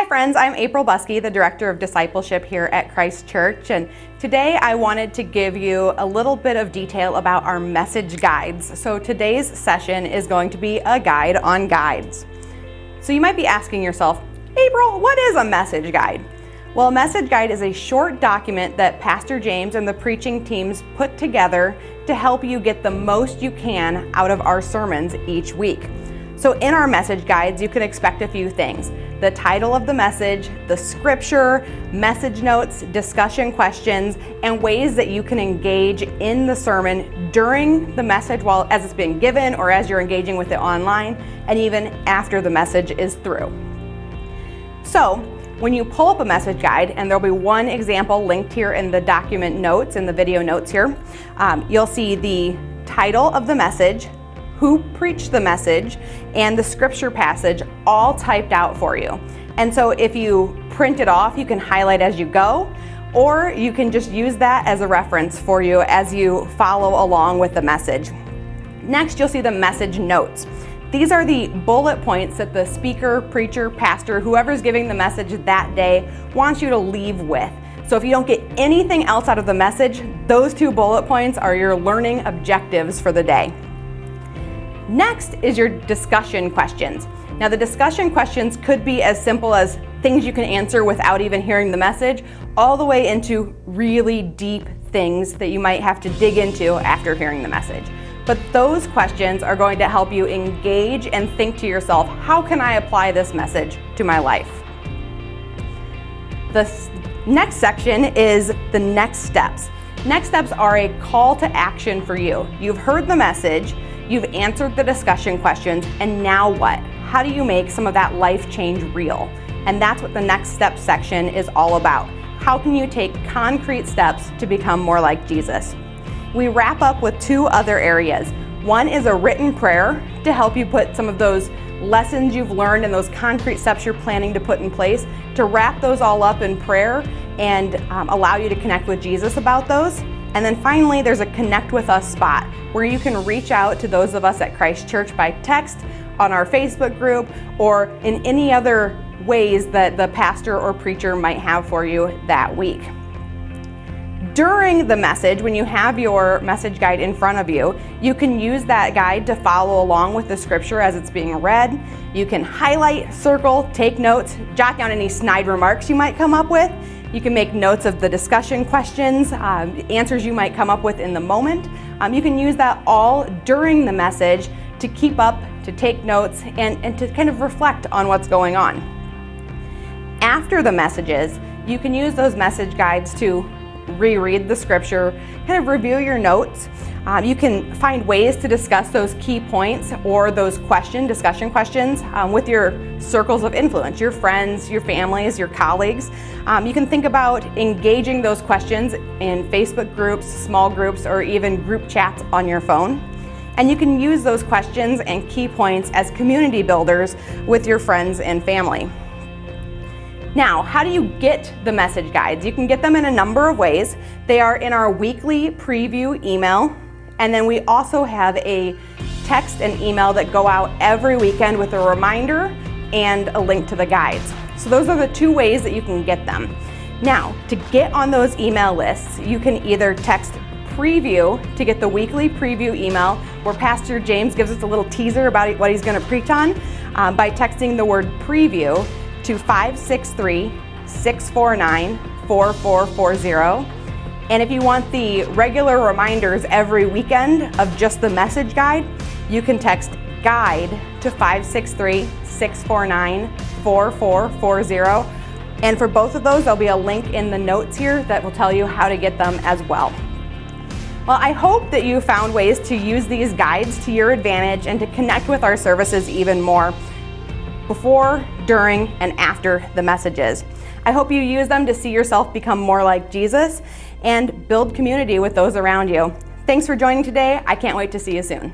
Hi friends, I'm April Buskey, the Director of Discipleship here at Christ Church, and today I wanted to give you a little bit of detail about our message guides. So today's session is going to be a guide on guides. So you might be asking yourself, April, what is a message guide? Well, a message guide is a short document that Pastor James and the preaching teams put together to help you get the most you can out of our sermons each week. So in our message guides, you can expect a few things: the title of the message, the scripture, message notes, discussion questions, and ways that you can engage in the sermon during the message as it's being given or as you're engaging with it online, and even after the message is through. So when you pull up a message guide, and there'll be one example linked here in the document notes, in the video notes here, you'll see the title of the message, who preached the message, and the scripture passage all typed out for you. And so if you print it off, you can highlight as you go, or you can just use that as a reference for you as you follow along with the message. Next, you'll see the message notes. These are the bullet points that the speaker, preacher, pastor, whoever's giving the message that day wants you to leave with. So if you don't get anything else out of the message, those 2 bullet points are your learning objectives for the day. Next is your discussion questions. Now, the discussion questions could be as simple as things you can answer without even hearing the message, all the way into really deep things that you might have to dig into after hearing the message. But those questions are going to help you engage and think to yourself, how can I apply this message to my life? The next section is the next steps. Next steps are a call to action for you. You've heard the message, you've answered the discussion questions, and now what? How do you make some of that life change real? And that's what the next step section is all about. How can you take concrete steps to become more like Jesus? We wrap up with 2 other areas. One is a written prayer to help you put some of those lessons you've learned and those concrete steps you're planning to put in place, to wrap those all up in prayer and allow you to connect with Jesus about those. And then finally, there's a Connect with Us spot where you can reach out to those of us at Christ Church by text, on our Facebook group, or in any other ways that the pastor or preacher might have for you that week. During the message, when you have your message guide in front of you, you can use that guide to follow along with the scripture as it's being read. You can highlight, circle, take notes, jot down any snide remarks you might come up with. You can make notes of the discussion questions, answers you might come up with in the moment. You can use that all during the message to keep up, to take notes, and to kind of reflect on what's going on. After the messages, you can use those message guides to reread the scripture, kind of review your notes. You can find ways to discuss those key points or those discussion questions with your circles of influence, your friends, your families, your colleagues. You can think about engaging those questions in Facebook groups, small groups, or even group chats on your phone. And you can use those questions and key points as community builders with your friends and family. Now, how do you get the message guides? You can get them in a number of ways. They are in our weekly preview email, and then we also have a text and email that go out every weekend with a reminder and a link to the guides. So those are the 2 ways that you can get them. Now, to get on those email lists, you can either text preview to get the weekly preview email where Pastor James gives us a little teaser about what he's going to preach on by texting the word preview to 563-649-4440. And if you want the regular reminders every weekend of just the message guide, you can text guide to 563-649-4440. And for both of those, there'll be a link in the notes here that will tell you how to get them as well. Well, I hope that you found ways to use these guides to your advantage and to connect with our services even more before, during, and after the messages. I hope you use them to see yourself become more like Jesus and build community with those around you. Thanks for joining today. I can't wait to see you soon.